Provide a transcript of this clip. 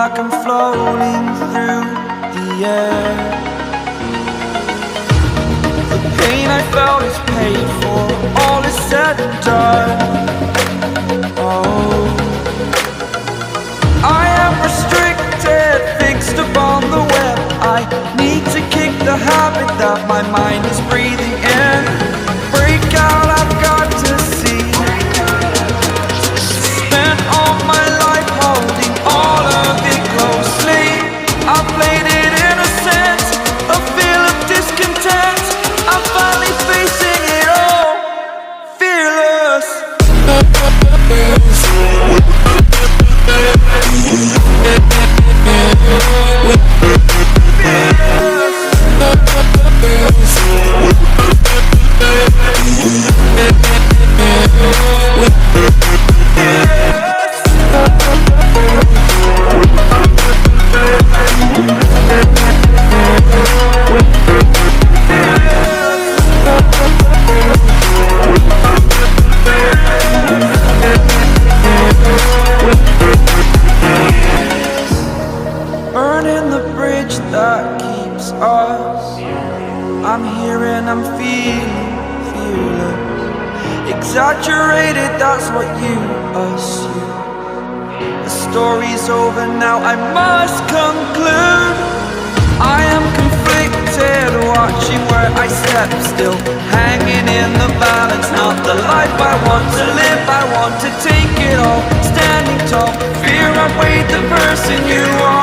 like I'm floating through the air. The pain I felt is paid for, all is said and done. Oh, I am restricted, fixed upon the web. I need to kick the habit that my mind is breathing in. Break out, I've got to see. Spent all my life holding all of it closely. I played it innocent, a feel of discontent. I'm finally facing it all, fearless. Burning the bridge that keeps us. I'm here and I'm feeling fearless. Exaggerated, that's what you assume. The story's over now, I must conclude. I am conflicted, watching where I step still, hanging in the balance. Not the life I want to live, I want to take it all. Standing tall, fear I weighed the person you are.